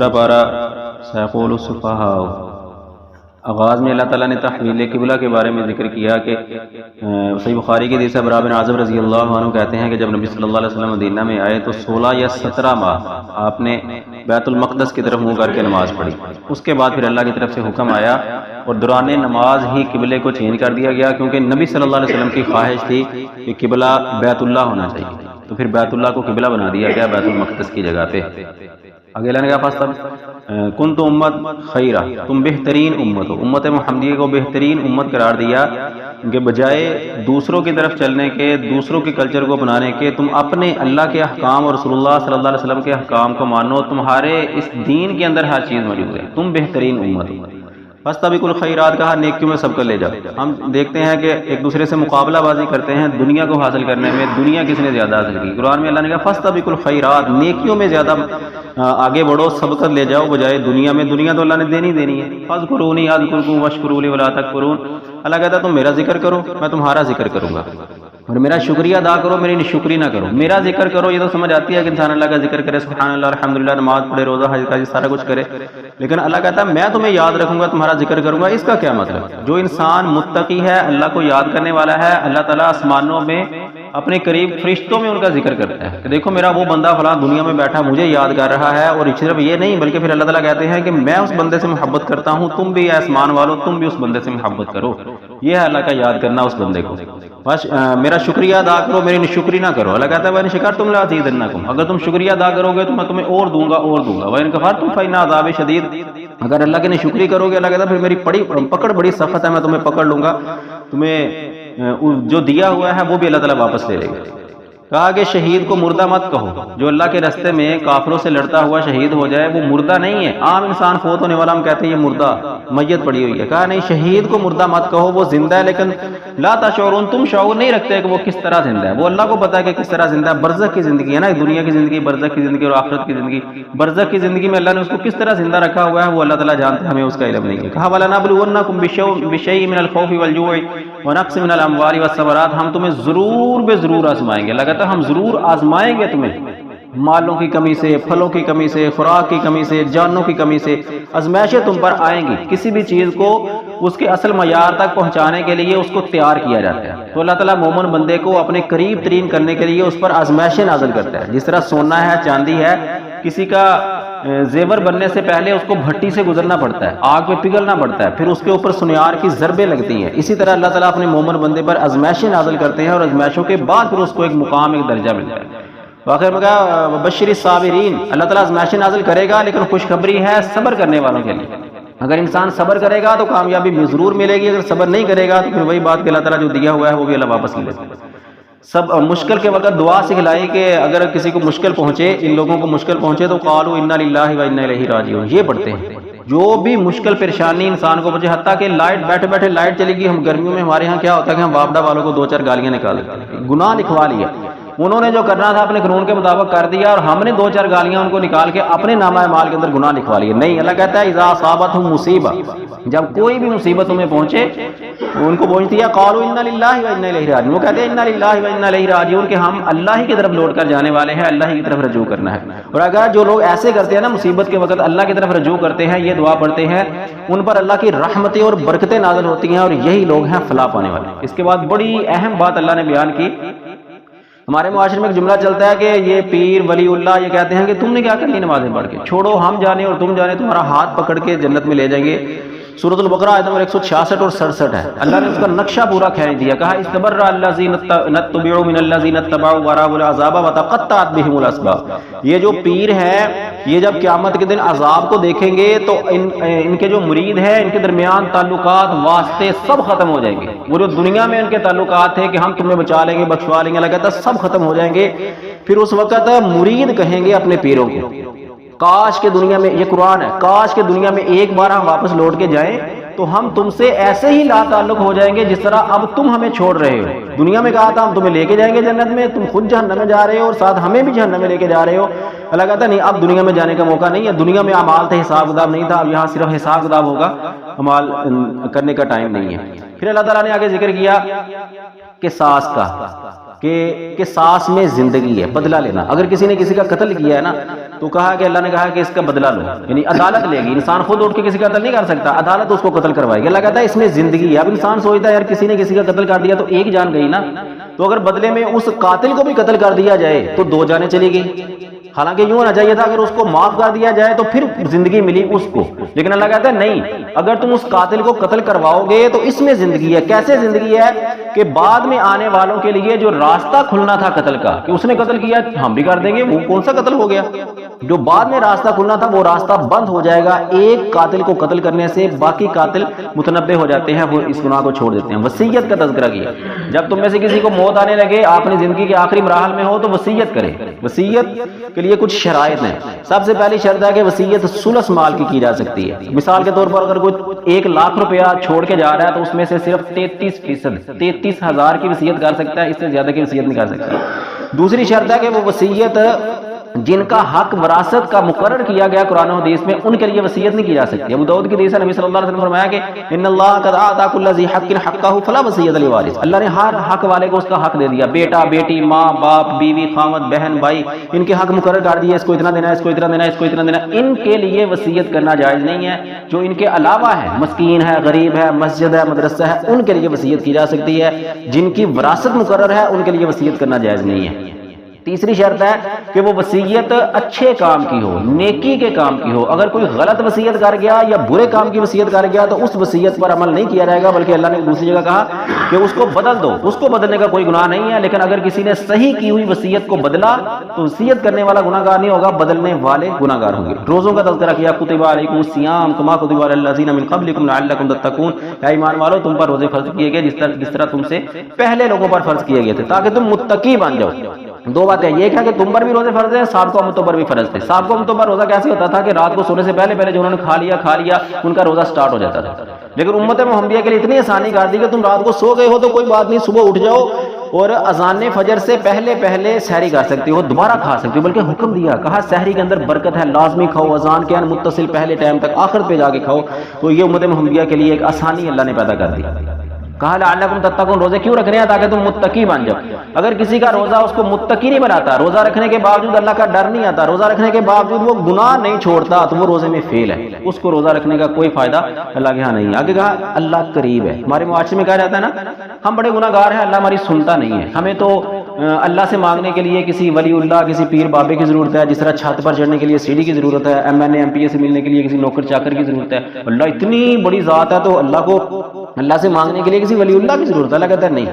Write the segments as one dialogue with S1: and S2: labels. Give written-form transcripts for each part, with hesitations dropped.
S1: دوسرا پارہ سیقول السفہاء، آغاز میں اللہ تعالیٰ نے تحویل قبلہ کے بارے میں ذکر کیا کہ صحیح بخاری کی حدیث ہے، برا بن عازب رضی اللہ عنہ کہتے ہیں کہ جب نبی صلی اللہ علیہ وسلم مدینہ میں آئے تو 16 یا 17 ماہ آپ نے بیت المقدس کی طرف منہ کر کے نماز پڑھی۔ اس کے بعد پھر اللہ کی طرف سے حکم آیا اور دوران نماز ہی قبلے کو چینج کر دیا گیا، کیونکہ نبی صلی اللہ علیہ وسلم کی خواہش تھی کہ قبلہ بیت اللہ ہونا چاہیے، تو پھر بیت اللہ کو قبلہ بنا دیا گیا بیت المقدس کی جگہ پہ۔ آگے اللہ نے کہا فاستب کنتم امت خیرہ، تم بہترین امت ہو، امت محمدیہ کو بہترین امت قرار دیا کہ بجائے دوسروں کی طرف چلنے کے، دوسروں کے کلچر کو اپنانے کے، تم اپنے اللہ کے احکام اور رسول اللہ صلی اللہ علیہ وسلم کے احکام کو مانو، تمہارے اس دین کے اندر ہر چیز موجود ہے، تم بہترین امت ہو۔ فاستبقوا الخیرات کہا نیکیوں میں سب کو لے جاؤ۔ ہم دیکھتے ہیں کہ ایک دوسرے سے مقابلہ بازی کرتے ہیں دنیا کو حاصل کرنے میں، دنیا کس نے زیادہ حاصل کی۔ قرآن میں اللہ نے کہا فاستبقوا الخیرات، نیکیوں میں زیادہ آگے بڑھو، سبقت لے جاؤ بجائے دنیا میں۔ دنیا تو اللہ نے دینی ہے، فاذکرونی اذکرکم واشکروا لی ولا تکفرون۔ اللہ کہتا ہے تم میرا ذکر کرو میں تمہارا ذکر کروں گا، اور میرا شکریہ ادا کرو میری ناشکری نہ کرو۔ میرا ذکر کرو، یہ تو سمجھ آتی ہے کہ انسان اللہ کا ذکر کرے، سبحان اللہ الحمدللہ، نماز پڑھے، روزہ حج کا سارا کچھ کرے، لیکن اللہ کہتا ہے میں تمہیں یاد رکھوں گا، تمہارا ذکر کروں گا۔ اس کا کیا مطلب؟ جو انسان متقی ہے، اللہ کو یاد کرنے والا ہے، اللہ تعالیٰ آسمانوں میں اپنے قریب فرشتوں میں ان کا ذکر کرتا ہے کہ دیکھو میرا وہ بندہ فلاں دنیا میں بیٹھا مجھے یاد کر رہا ہے، اور صرف یہ نہیں بلکہ پھر اللہ تعالیٰ کہتے ہیں کہ میں اس بندے سے محبت کرتا ہوں، تم بھی آسمان والو تم بھی اس بندے سے محبت کرو۔ یہ ہے اللہ کا یاد کرنا اس بندے کو۔ بس میرا شکریہ ادا کرو میری ناشکری نہ کرو۔ اللہ کہتا ہے وَإِنْ شَكَرْتُمْ لَأَزِيدَنَّكُمْ، اگر تم شکریہ ادا کرو گے تو میں تمہیں اور دوں گا وَإِنْ كَفَرْتُمْ فَإِنَّ عَذَابِي شَدِيدٌ، اگر اللہ کی ناشکری کرو گے اللہ کہتا ہے پھر میری پکڑ بڑی سخت ہے، میں تمہیں پکڑ لوں گا، تمہیں جو دیا ہوا ہے وہ بھی اللہ تعالیٰ واپس لے لے گا۔ کہا کہ شہید کو مردہ مت کہو، جو اللہ کے راستے میں کافروں سے لڑتا ہوا شہید ہو جائے وہ مردہ نہیں ہے۔ عام انسان فوت ہونے والا ہم کہتے ہیں یہ مردہ میت پڑی ہوئی ہے، کہا نہیں شہید کو مردہ مت کہو، وہ زندہ ہے لیکن لا تشعرون، تم شعور نہیں رکھتے کہ وہ کس طرح زندہ ہے، وہ اللہ کو پتا ہے کہ کس طرح زندہ ہے۔ برزخ کی زندگی ہے نا، دنیا کی زندگی، برزخ کی زندگی اور آخرت کی زندگی۔ برزخ کی زندگی میں اللہ نے اس کو کس طرح زندہ رکھا ہوا ہے وہ اللہ تعالیٰ جانتے ہیں، ہمیں اس کا علم نہیں ہے۔ کہا وَلَنَبْلُوَنَّكُمْ بِشَيْءٍ مِّنَ الْخَوْفِ وَالْجُوعِ وَنَقْصٍ مِّنَ الْأَمْوَالِ وَالثَّمَرَاتِ، ہم تمہیں ضرور آزمائیں گے۔ اللہ کہتا ہے ہم ضرور آزمائیں گے تمہیں، مالوں کی کمی سے، پھلوں کی کمی سے، خوراک کی کمی سے، جانوں کی کمی سے، آزمائشیں تم پر آئیں گی۔ کسی بھی چیز کو اس کے اصل معیار تک پہنچانے کے لیے اس کو تیار کیا جاتا ہے، تو اللہ تعالیٰ مومن بندے کو اپنے قریب ترین کرنے کے لیے اس پر آزمائشیں نازل کرتا ہے۔ جس طرح سونا ہے، چاندی ہے، کسی کا زیور بننے سے پہلے اس کو بھٹی سے گزرنا پڑتا ہے، آگ پہ پگھلنا پڑتا ہے، پھر اس کے اوپر سنیار کی ضربیں لگتی ہیں۔ اسی طرح اللہ تعالیٰ اپنے مومن بندے پر آزمائشیں نازل کرتے ہیں، اور آزمائشوں کے بعد پھر اس کو ایک مقام، ایک درجہ ملتا ہے۔ آخر میں کہا وبشر الصابرین، اللہ تعالیٰ آزمائشیں نازل کرے گا لیکن خوشخبری ہے صبر کرنے والوں کے لیے۔ اگر انسان صبر کرے گا تو کامیابی ضرور ملے گی، اگر صبر نہیں کرے گا تو پھر وہی بات کہ اللہ تعالیٰ جو دیا ہوا ہے وہ بھی اللہ واپس لے لیتا ہے۔ سب مشکل کے وقت دعا سکھلائی کہ اگر کسی کو مشکل پہنچے، ان لوگوں کو مشکل پہنچے تو قالوا انا للہ و انا الیہ راجعون، یہ پڑھتے ہیں۔ جو بھی مشکل پریشانی انسان کو پہنچے، حتیٰ کہ لائٹ بیٹھے لائٹ چلی گئی، ہم گرمیوں میں ہمارے ہاں کیا ہوتا ہے کہ ہم واپڈا والوں کو 2-4 گالیاں نکال دیتے ہیں، گناہ لکھوا لیا، انہوں نے جو کرنا تھا اپنے قانون کے مطابق کر دیا، اور ہم نے 2-4 گالیاں ان کو نکال کے اپنے نامہ اعمال کے اندر گناہ لکھوا لیے۔ نہیں، اللہ کہتا ہے اذا اصابتہم مصیبہ، جب کوئی بھی مصیبت تمہیں پہنچے ان کو پہنچتی ہے قالوا انا للہ و انا الیہ راجعون، وہ کہتے ہیں انا للہ و انا الیہ راجعون کہ ہم اللہ ہی کی طرف لوٹ کر جانے والے ہیں، اللہ ہی کی طرف رجوع کرنا ہے۔ اور اگر جو لوگ ایسے کرتے ہیں نا مصیبت کے وقت اللہ کی طرف رجوع کرتے ہیں، یہ دعا پڑھتے ہیں، ان پر اللہ کی رحمتیں اور برکتیں نازل ہوتی ہیں، اور یہی لوگ ہیں فلاح پانے والے۔ اس کے بعد بڑی اہم بات اللہ نے بیان کی۔ ہمارے معاشرے میں ایک جملہ چلتا ہے کہ یہ پیر ولی اللہ یہ کہتے ہیں کہ تم نے کیا کرنی نمازیں پڑھ کے، چھوڑو ہم جانے اور تم جانے، تمہارا ہاتھ پکڑ کے جنت میں لے جائیں گے۔ سورۃ البقرہ آیت نمبر 166 اور 67 ہے، اللہ نے اس کا نقشہ پورا کھینچ دیا، کہا استبرأ الذین اتبعوا من الذین اتبعوا ورأوا العذاب وتقطعت بهم الاسباب۔ یہ جو پیر ہیں یہ جب قیامت کے دن عذاب کو دیکھیں گے تو ان کے جو مرید ہیں ان کے درمیان تعلقات واسطے سب ختم ہو جائیں گے۔ وہ جو دنیا میں ان کے تعلقات تھے کہ ہم تمہیں بچا لیں گے بخشوا لیں گے، اللہ کہتا ہے سب ختم ہو جائیں گے۔ پھر اس وقت مرید کہیں گے اپنے پیروں کو کاش کے دنیا میں، یہ قرآن ہے، کاش کے دنیا میں ایک بار ہم واپس لوٹ کے جائیں تو ہم تم سے ایسے ہی لا تعلق ہو جائیں گے جس طرح اب تم ہمیں چھوڑ رہے ہو۔ دنیا میں کہا تھا ہم تمہیں لے کے جائیں گے جنت میں، تم خود جہنم میں جا رہے ہو اور ساتھ ہمیں بھی جہنم میں لے کے جا رہے ہو۔ اللہ کہتا نہیں اب دنیا میں جانے کا موقع نہیں ہے، دنیا میں اعمال تھے حساب کتاب نہیں تھا، اب یہاں صرف حساب کتاب ہوگا، اعمال کرنے کا ٹائم نہیں ہے۔ پھر اللہ تعالیٰ نے آگے ذکر کیا کہ ساس کا، کہ سانس میں زندگی ہے، بدلہ لینا. اگر کسی نے کسی کا قتل کیا ہے نا تو کہا کہ اللہ نے کہا کہ اس کا بدلہ لو، یعنی عدالت لے گی. انسان خود اٹھ کے کسی کا قتل نہیں کر سکتا، عدالت اس کو قتل کروائے گی. اللہ کہتا ہے اس میں زندگی ہے. اب انسان سوچتا ہے یار کسی نے کسی کا قتل کر دیا تو ایک جان گئی نا، تو اگر بدلے میں اس قاتل کو بھی قتل کر دیا جائے تو 2 جانیں چلی گئی. حالانکہ یوں ہونا چاہیے تھا اگر اس کو معاف کر دیا جائے تو پھر زندگی ملی اس کو. لیکن اللہ کہتا ہے نہیں، اگر تم اس قاتل کو قتل کرواؤ گے تو اس میں زندگی ہے. کیسے زندگی ہے کہ بعد میں آنے والوں کے لیے جو راستہ کھلنا تھا قتل کا کہ اس نے قتل کیا ہم بھی کر دیں گے، وہ کون سا قتل ہو گیا؟ جو بعد میں راستہ کھلنا تھا وہ راستہ بند ہو جائے گا. ایک قاتل کو قتل کرنے سے باقی قاتل متنبع ہو جاتے ہیں، وہ اس گناہ کو چھوڑ دیتے ہیں. وصیت کا تذکرہ کیا. جب تم میں سے کسی کو موت آنے لگے، آپ نے زندگی کے آخری مراحل میں ہو تو وصیت کریں. وصیت کے لیے کچھ شرائط ہیں. سب سے پہلی شرط ہے کہ وصیت ثلث مال کی جا سکتی ہے. مثال کے طور پر اگر کوئی 1 لاکھ روپیہ چھوڑ کے جا رہا ہے تو اس میں سے صرف 33% 33,000 کی وصیت کر سکتا ہے، اس سے زیادہ کی وصیت نہیں کر سکتا. دوسری شرط ہے کہ وہ وصیت جن کا حق وراثت کا مقرر کیا گیا قرآن و حدیث میں ان کے لیے وصیت نہیں کی جا سکتی. ابو داؤد کی حدیث ہے نبی صلی اللہ علیہ وسلم نے فرمایا کہ ان اللہ قد اعطى كل ذي حق حقه فلا وصیت لوارث. اللہ نے ہر حق والے کو اس کا حق دے دیا. بیٹا بیٹی، ماں باپ، بیوی خاوند، بہن بھائی، ان کے حق مقرر کر دیے. اس کو اتنا دینا ہے، اس کو اتنا دینا ہے، اس کو اتنا دینا ہے. ان کے لیے وصیت کرنا جائز نہیں ہے. جو ان کے علاوہ ہے، مسکین ہے، غریب ہے، مسجد ہے، مدرسہ ہے، ان کے لیے وصیت کی جا سکتی ہے. جن کی وراثت مقرر ہے ان کے لیے وصیت کرنا جائز نہیں ہے. تیسری شرط ہے کہ وہ وصیت اچھے کام کی ہو، نیکی کے کام کی ہو. اگر کوئی غلط وصیت کر گیا یا برے کام کی وصیت کر گیا تو اس وصیت پر عمل نہیں کیا جائے گا، بلکہ اللہ نے دوسری جگہ کہا کہ اس کو بدل دو. اس کو بدلنے کا کوئی گناہ نہیں ہے. لیکن اگر کسی نے صحیح کی ہوئی وصیت کو بدلا تو وصیت کرنے والا گناہ گار نہیں ہوگا، بدلنے والے گناہ گار ہوں گے. روزوں کا تذکرہ کیا. کتب علیکم الصیام کما کتب علی الذین من قبلکم لعلکم تتقون. اے ایمان والو تم پر روزے فرض کیے گئے جس طرح تم سے پہلے لوگوں پر فرض کیے گئے تھے تاکہ تم متقی بن جاؤ. 2 باتیں یہ کہ تم پر بھی روزے فرض ہیں، سابقہ امتوں پر بھی فرض تھے. سابقہ امتوں پر روزہ کیسے ہوتا تھا کہ رات کو سونے سے پہلے جو انہوں نے کھا لیا ان کا روزہ سٹارٹ ہو جاتا تھا. لیکن امت محمدیہ کے لیے اتنی آسانی کر دی کہ تم رات کو سو گئے ہو تو کوئی بات نہیں، صبح اٹھ جاؤ اور اذان فجر سے پہلے سحری کر سکتے ہو، دوبارہ کھا سکتے ہو. بلکہ حکم دیا، کہا سحری کے اندر برکت ہے، لازمی کھاؤ، اذان کے متصل پہلے ٹائم تک آخر پہ جا کے کھاؤ. تو یہ امت محمدیہ کے لیے ایک آسانی اللہ نے پیدا کر دی. کہا لعلکم تتقون، روزے کیوں رکھنے ہیں؟ تاکہ تم متقی بن جاؤ. اگر کسی کا روزہ اس کو متقی نہیں بناتا، روزہ رکھنے کے باوجود اللہ کا ڈر نہیں آتا، روزہ رکھنے کے باوجود وہ گناہ نہیں چھوڑتا، تو وہ روزے میں فیل ہے. اس کو روزہ رکھنے کا کوئی فائدہ اللہ کے ہاں نہیں ہے. آگے کہا اللہ قریب ہے. ہمارے معاشرے میں کہا جاتا ہے نا ہم بڑے گناہ گار ہیں، اللہ ہماری سنتا نہیں ہے. ہمیں تو اللہ سے مانگنے کے لیے کسی ولی اللہ، کسی پیر بابے کی ضرورت ہے، جس طرح چھت پر چڑھنے کے لیے سیڑھی کی ضرورت ہے، MNA MPA سے ملنے کے لیے کسی نوکر چاکر کی ضرورت ہے. اللہ اتنی بڑی ذات ہے تو اللہ سے مانگنے کے لیے کسی ولی اللہ کی ضرورت ہے. اللہ کہتا ہے نہیں.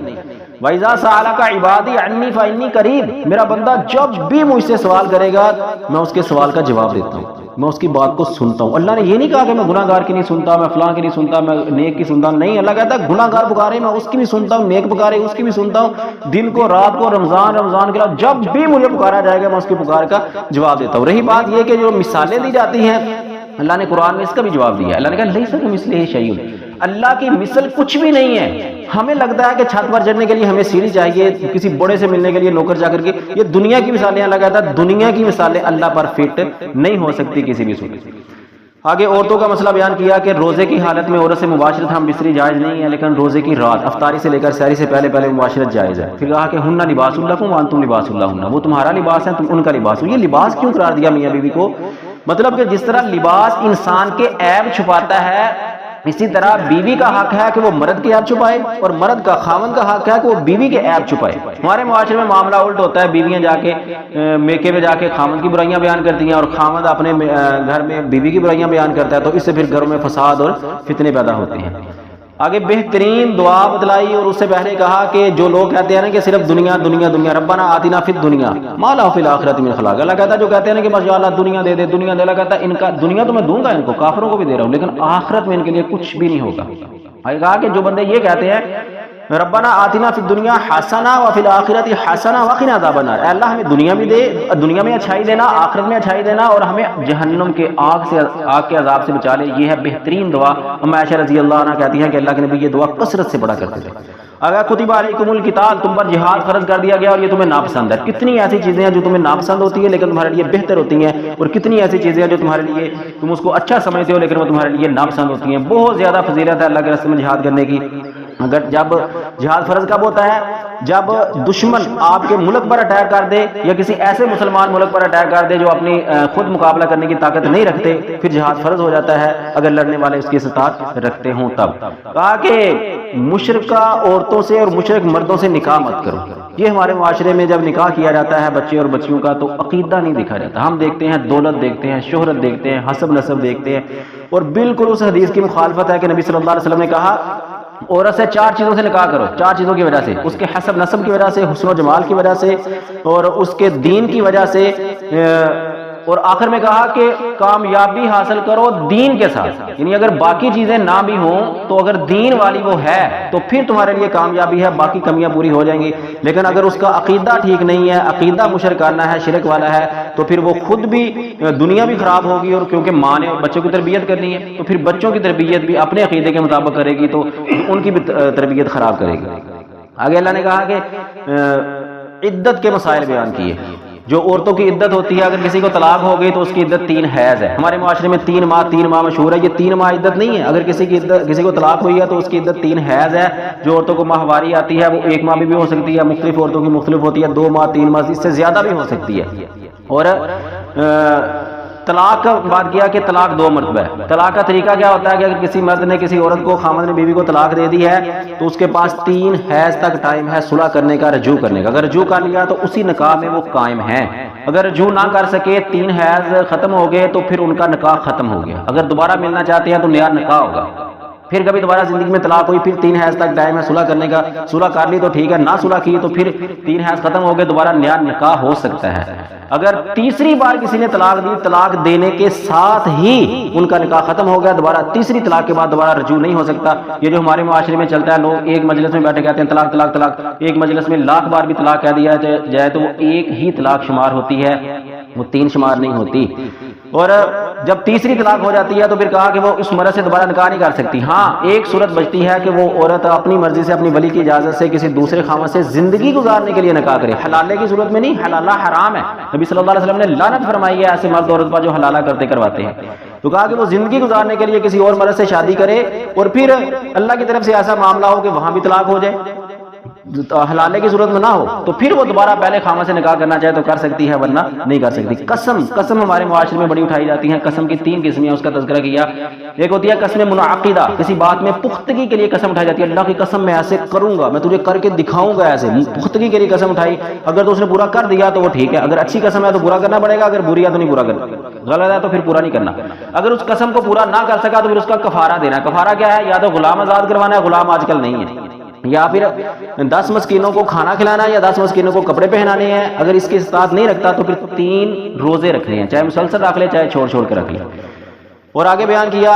S1: وَإِذَا سَأَلَكَ عِبَادِي عَنِّي فَإِنِّي قَرِيبٌ. میرا بندہ جب بھی مجھ سے سوال کرے گا میں اس کے سوال کا جواب دیتا ہوں، میں اس کی بات کو سنتا ہوں. اللہ نے یہ نہیں کہا کہ میں گناہ گار کی نہیں سنتا، میں فلاں کی نہیں سنتا، میں نیک کی سنتا ہوں. نہیں، اللہ کہتا ہے گناہ گار پکارے میں اس کی بھی سنتا ہوں، نیک پکارے اس کی بھی سنتا ہوں. دن کو، رات کو، رمضان کے علاوہ جب بھی مجھے پکارا جائے گا میں اس کی پکار کا جواب دیتا ہوں. رہی بات یہ کہ جو مثالیں دی جاتی ہیں اللہ نے قرآن میں اس کا بھی جواب دیا. اللہ نے کہا لیس کمثلہ شیء. اللہ کی مثل کچھ بھی نہیں ہے. ہمیں لگتا ہے کہ چھت پر چڑھنے کے لیے ہمیں سیڑھی چاہیے، کسی بڑے سے ملنے کے لیے نوکر چاکر کی. یہ دنیا کی مثالیں. اللہ کہتا ہے دنیا کی مثالیں اللہ پر فٹ نہیں ہو سکتی کسی بھی صورت. آگے عورتوں کا مسئلہ بیان کیا کہ روزے کی حالت میں عورت سے مباشرت ہم بستری جائز نہیں ہے، لیکن روزے کی رات افطاری سے لے کر سحری سے پہلے مباشرت جائز ہے. پھر کہا کہ ہن لباس لکم وانتم لباس لہن. وہ تمہارا لباس ہے، تم ان کا لباس ہو. یہ لباس کیوں قرار دیا میاں بیوی کو؟ مطلب کہ جس طرح لباس انسان کے عیب چھپاتا ہے اسی طرح بیوی کا حق ہے کہ وہ مرد کے عیب چھپائے اور مرد کا خاوند کا حق ہے کہ وہ بیوی کے عیب چھپائے. ہمارے معاشرے میں معاملہ الٹ ہوتا ہے. بیویاں جا کے میکے میں جا کے خاوند کی برائیاں بیان کرتی ہیں اور خاوند اپنے گھر میں بیوی کی برائیاں بیان کرتا ہے، تو اس سے پھر گھروں میں فساد اور فتنے پیدا ہوتے ہیں. آگے بہترین دعا بتلائی اور اس سے پہلے کہا کہ جو لوگ کہتے ہیں نا کہ صرف دنیا دنیا دنیا، ربنا آتنا فی الدنیا ما لہ فی الآخرۃ من خلاق. اللہ کہتا ہے جو کہتے ہیں نا کہ بس یا اللہ دنیا دے دے دنیا دے، اللہ کہتا ہے ان کا دنیا تو میں دوں گا، ان کو کافروں کو بھی دے رہا ہوں، لیکن آخرت میں ان کے لیے کچھ بھی نہیں ہوگا. آگے کہا کہ جو بندے یہ کہتے ہیں ربنا آتنا فی الدنیا حسنہ وفی الآخرۃ حسنہ وقنا عذاب النار، اے اللہ ہمیں دنیا بھی دے، دنیا میں اچھائی دینا، آخرت میں اچھائی دینا، اور ہمیں جہنم کے آگ کے عذاب سے بچا لے. یہ ہے بہترین دعا. ام عائشہ رضی اللہ عنہ کہتی ہیں کہ اللہ کے نبی یہ دعا کثرت سے پڑھا کرتے تھے. اگر کتب علیکم القتال، تم پر جہاد فرض کر دیا گیا اور یہ تمہیں ناپسند ہے. کتنی ایسی چیزیں ہیں جو تمہیں ناپسند ہوتی ہے لیکن تمہارے لیے بہتر ہوتی ہیں، اور کتنی ایسی چیزیں ہیں جو تمہارے لیے تم اس کو اچھا سمجھتے ہو لیکن وہ تمہارے لیے ناپسند ہوتی ہیں. بہت زیادہ فضیلت ہے اللہ کے راستے میں جہاد کرنے کی. اگر جب جہاد فرض کب ہوتا ہے؟ جب دشمن آپ کے ملک پر اٹیک کر دے یا کسی ایسے مسلمان ملک پر اٹیک کر دے جو اپنی خود مقابلہ کرنے کی طاقت نہیں رکھتے، پھر جہاد فرض ہو جاتا ہے اگر لڑنے والے اس کی استطاعت رکھتے ہوں تب۔ کہا کہ مشرکہ عورتوں سے اور مشرک مردوں سے نکاح مت کرو۔ یہ ہمارے معاشرے میں جب نکاح کیا جاتا ہے بچے اور بچیوں کا تو عقیدہ نہیں دکھا جاتا، ہم دیکھتے ہیں دولت دیکھتے ہیں، شہرت دیکھتے ہیں، حسب نسب دیکھتے ہیں، اور بالکل اس حدیث کی مخالفت ہے کہ نبی صلی اللہ علیہ وسلم نے کہا عورت سے 4 چیزوں سے نکاح کرو، 4 چیزوں کی وجہ سے، اس کے حسب نسب کی وجہ سے، حسن و جمال کی وجہ سے، اور اس کے دین کی وجہ سے، اور آخر میں کہا کہ کامیابی حاصل کرو دین کے ساتھ، یعنی اگر باقی چیزیں نہ بھی ہوں تو اگر دین والی وہ ہے تو پھر تمہارے لیے کامیابی ہے، باقی کمیاں پوری ہو جائیں گی۔ لیکن اگر اس کا عقیدہ ٹھیک نہیں ہے، عقیدہ مشرکانہ ہے، شرک والا ہے، تو پھر وہ خود بھی دنیا بھی خراب ہوگی، اور کیونکہ ماں نے بچوں کی تربیت کرنی ہے تو پھر بچوں کی تربیت بھی اپنے عقیدے کے مطابق کرے گی تو ان کی بھی تربیت خراب کرے گی۔ آگے اللہ نے کہا کہ عدت کے مسائل بیان کیے۔ جو عورتوں کی عدت ہوتی ہے، اگر کسی کو طلاق ہو گئی تو اس کی عدت 3 حیض ہے۔ ہمارے معاشرے میں 3 ماہ مشہور ہے، یہ 3 ماہ عدت نہیں ہے۔ اگر کسی کو طلاق ہوئی ہے تو اس کی عدت 3 حیض ہے۔ جو عورتوں کو ماہواری آتی ہے وہ 1 ماہ بھی ہو سکتی ہے، مختلف عورتوں کی مختلف ہوتی ہے، 2 ماہ 3 ماہ، اس سے زیادہ بھی ہو سکتی ہے۔ اور طلاق کا بات کیا کہ طلاق 2 مرتبہ ہے۔ طلاق کا طریقہ کیا ہوتا ہے کہ اگر کسی مرد نے کسی عورت کو، خامد نے بیوی کو طلاق دے دی ہے تو اس کے پاس 3 حیض تک ٹائم ہے صلح کرنے کا، رجوع کرنے کا۔ اگر رجوع کر لیا تو اسی نکاح میں وہ قائم ہیں۔ اگر رجوع نہ کر سکے، 3 حیض ختم ہو گئے تو پھر ان کا نکاح ختم ہو گیا۔ اگر دوبارہ ملنا چاہتے ہیں تو نیا نکاح ہوگا۔ پھر کبھی دوبارہ زندگی میں طلاق ہوئی، پھر 3 حیض تک ٹائم ہے صلح کرنے کا، صلح کر لی تو ٹھیک ہے، نہ صلح کی تو پھر 3 حیض ختم ہو گئے، دوبارہ نیا نکاح ہو سکتا ہے۔ اگر تیسری بار کسی نے طلاق دی، طلاق دینے کے ساتھ ہی ان کا نکاح ختم ہو گیا، دوبارہ تیسری طلاق کے بعد دوبارہ رجوع نہیں ہو سکتا۔ یہ جو ہمارے معاشرے میں چلتا ہے، لوگ ایک مجلس میں بیٹھے کہتے ہیں طلاق طلاق طلاق، ایک مجلس میں 1,00,000 بار بھی طلاق کہہ دیا جائے تو وہ ایک ہی طلاق شمار ہوتی ہے، وہ 3 شمار نہیں ہوتی۔ اور جب تیسری طلاق ہو جاتی ہے تو پھر کہا کہ وہ اس مرد سے دوبارہ نکاح نہیں کر سکتی۔ ہاں، ایک صورت بچتی ہے کہ وہ عورت اپنی مرضی سے، اپنی ولی کی اجازت سے کسی دوسرے خاوند سے زندگی گزارنے کے لیے نکاح کرے، حلالے کی صورت میں نہیں، حلالہ حرام ہے۔ نبی صلی اللہ علیہ وسلم نے لعنت فرمائی ہے ایسے مرد عورت پر جو حلالہ کرواتے ہیں۔ تو کہا کہ وہ زندگی گزارنے کے لیے کسی اور مرد سے شادی کرے، اور پھر اللہ کی طرف سے ایسا معاملہ ہو کہ وہاں بھی طلاق ہو جائے، حلالے کی صورت میں نہ ہو، تو پھر وہ دوبارہ پہلے خامہ سے نکاح کرنا چاہے تو کر سکتی ہے، ورنہ نہیں کر سکتی۔ قسم ہمارے معاشرے میں بڑی اٹھائی جاتی ہیں۔ قسم کی 3 قسمیں، اس کا تذکرہ کیا۔ ایک ہوتی ہے قسم منعقدہ، کسی بات میں پختگی کے لیے قسم اٹھائی جاتی ہے، اللہ کی قسم میں ایسے کروں گا، میں تجھے کر کے دکھاؤں گا، ایسے پختگی کے لیے قسم اٹھائی۔ اگر تو اس نے پورا کر دیا تو وہ ٹھیک ہے، اگر اچھی قسم ہے تو پورا کرنا پڑے گا، اگر بری ہے تو نہیں پورا کرنا، غلط ہے تو پھر پورا نہیں کرنا۔ اگر اس قسم کو پورا نہ کر سکا تو پھر اس کا کفارہ دینا۔ کفارہ کیا ہے؟ یا تو غلام آزاد کروانا ہے، غلام آج کل نہیں ہے، یا پھر 10 مسکینوں کو کھانا کھلانا ہے، یا 10 مسکینوں کو کپڑے پہنانے ہیں۔ اگر اس کی استطاعت نہیں رکھتا تو پھر 3 روزے رکھنے ہیں، چاہے مسلسل رکھ لے چاہے چھوڑ کے رکھ لے۔ اور آگے بیان کیا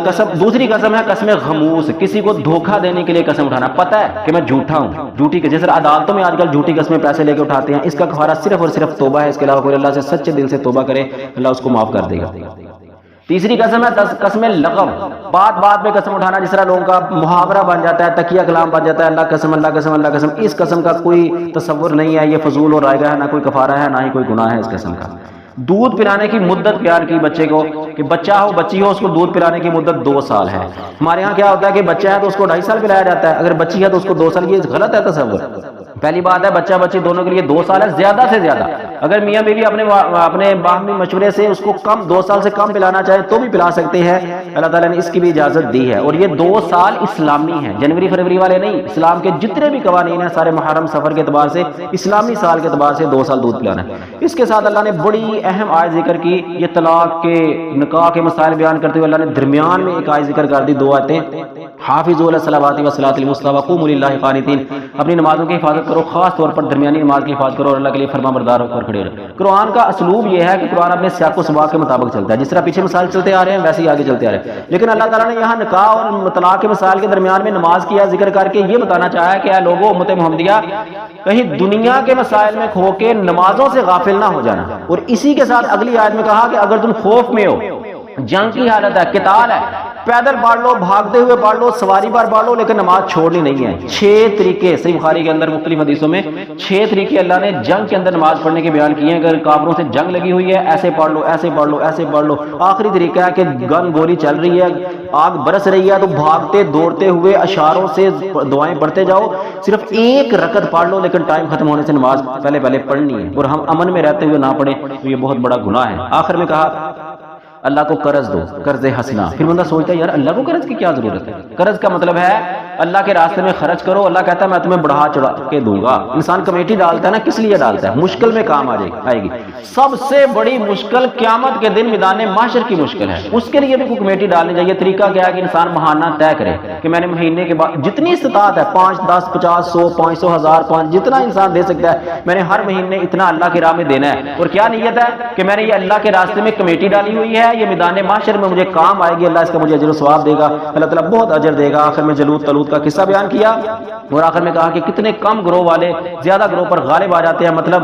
S1: قسم، دوسری قسم ہے قسم غموس، کسی کو دھوکہ دینے کے لیے قسم اٹھانا، پتہ ہے کہ میں جھوٹا ہوں، جھوٹی جیسے عدالتوں میں آج کل جھوٹی قسمیں پیسے لے کے اٹھاتے ہیں، اس کا کفارہ صرف اور صرف توبہ ہے، اس کے علاوہ کوئی اللہ سے سچے دل سے توبہ کرے اللہ اس کو معاف کر دے گا۔ تیسری قسم ہے قسم لغو، بات میں قسم اٹھانا، جس طرح لوگوں کا محاورہ بن جاتا ہے، تکیہ کلام بن جاتا ہے، اللہ قسم اللہ قسم اللہ قسم۔ اس قسم کا کوئی تصور نہیں ہے، یہ فضول اور رائگاں ہے، نہ کوئی کفارہ ہے نہ ہی کوئی گناہ ہے اس قسم کا۔ دودھ پلانے کی مدت بیان کی بچے کو، کہ بچہ ہو بچی ہو، اس کو دودھ پلانے کی مدت 2 سال ہے۔ ہمارے ہاں کیا ہوتا ہے کہ بچہ ہے تو اس کو 2.5 سال پلایا جاتا ہے، اگر بچی ہے تو اس کو 2 سال۔ یہ غلط ہے تصور۔ پہلی بات ہے بچہ بچی دونوں کے لیے 2 سال ہے، زیادہ سے زیادہ۔ اگر میاں بیوی اپنے باہمی مشورے سے اس کو 2 سال سے کم پلانا چاہیں تو بھی پلا سکتے ہیں، اللہ تعالیٰ نے اس کی بھی اجازت دی ہے۔ اور یہ 2 سال اسلامی ہیں، جنوری فروری والے نہیں۔ اسلام کے جتنے بھی قوانین ہیں سارے محرم سفر کے اعتبار سے، اسلامی سال کے اعتبار سے 2 سال دودھ پلانا ہے۔ اس کے ساتھ اللہ نے بڑی اہم آیت ذکر کی، یہ طلاق کے نکاح کے مسائل بیان کرتے ہوئے اللہ نے درمیان میں ایک آیت ذکر کر دی، 2 آیتیں، حافظوا علی الصلوات والصلاۃ المسطیٰ وقوموا للہ قانتین، اپنی نمازوں کی حفاظت کرو، خاص طور پر درمیانی نماز کی حفاظت کرو اور اللہ کے لیے فرما بردار ہو کر کھڑے رہو۔ قرآن کا اسلوب یہ ہے کہ قرآن اپنے سیاق و سباق کے مطابق چلتا ہے، جس طرح پیچھے مسائل چلتے آ رہے ہیں ویسے ہی آگے چلتے آ رہے ہیں، لیکن اللہ تعالیٰ نے یہاں نکاح اور طلاق کے مسائل کے درمیان میں نماز کیا ذکر کر کے یہ بتانا چاہا ہے کہ اے لوگو امت محمدیہ، کہیں دنیا کے مسائل میں کھو کے نمازوں سے غافل نہ ہو جانا۔ اور اسی کے ساتھ اگلی آیت میں کہا کہ اگر تم خوف میں ہو، جنگ کی حالت ہے، قتال ہے، پیدل پڑھ لو، بھاگتے ہوئے پڑھ لو، سواری پر پڑھ لو، لیکن نماز چھوڑنی نہیں ہے۔ 6 طریقے صحیح بخاری کے اندر مختلف حدیثوں میں 6 طریقے اللہ نے جنگ کے اندر نماز پڑھنے کے بیان کیے ہیں۔ اگر کافروں سے جنگ لگی ہوئی ہے ایسے پڑھ لو، ایسے پڑھ لو، ایسے پڑھ لو۔ آخری طریقہ ہے کہ گن گولی چل رہی ہے، آگ برس رہی ہے، تو بھاگتے دوڑتے ہوئے اشاروں سے دعائیں پڑھتے جاؤ، صرف 1 رکعت پڑھ لو، لیکن ٹائم ختم ہونے سے نماز پہلے پڑھنی ہے، اور ہم امن میں رہتے ہوئے نہ پڑھیں تو یہ بہت بڑا گناہ ہے۔ آخر میں کہا اللہ کو قرض دو، قرض حسنہ۔ پھر بندہ سوچتا ہے یار اللہ کو قرض کی کیا ضرورت ہے؟ قرض کا مطلب ہے اللہ کے راستے میں خرچ کرو، اللہ کہتا ہے میں تمہیں بڑھا چڑھا کے دوں گا۔ انسان کمیٹی ڈالتا ہے نا، کس لیے ڈالتا ہے؟ مشکل میں کام آئے گی۔ سب سے بڑی مشکل قیامت کے دن میدان محشر کی مشکل ہے، اس کے لیے بھی کوئی کمیٹی ڈالنی چاہیے۔ طریقہ کیا ہے کہ انسان ماہانہ طے کرے کہ میں نے مہینے کے بعد جتنی استطاعت ہے 5، 10، 50، 100، 500، 1000، جتنا انسان دے سکتا ہے، میں نے ہر مہینے اتنا اللہ کی راہ میں دینا ہے۔ اور کیا نیت ہے کہ میں نے یہ اللہ کے راستے میں کمیٹی ڈالی ہوئی ہے، یہ میدان محشر میں مجھے کام آئے گی، اللہ اس کا مجھے اجر و ثواب دے گا، اللہ تعالیٰ بہت اجر دے گا۔ آخر میں جلوت طلوت کا قصہ بیان کیا، اور آخر میں کہا کہ کتنے کم گروہ والے زیادہ گروہ پر غالب آ جاتے ہیں۔ مطلب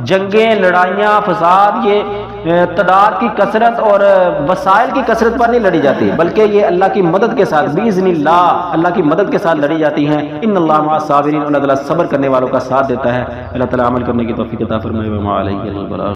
S1: جنگیں، لڑائیاں، فساد یہ تعداد کی کثرت اور وسائل کی کثرت پر نہیں لڑی جاتی، بلکہ یہ اللہ کی مدد کے ساتھ باذن اللہ کی مدد کے ساتھ لڑی جاتی ہیں۔ ان اللہ مع الصابرین، اللہ تعالیٰ صبر کرنے والوں کا ساتھ دیتا ہے۔ اللہ تعالیٰ عمل کرنے کی توفیق عطا فرمائے۔ وما علیہ الا البلاغ۔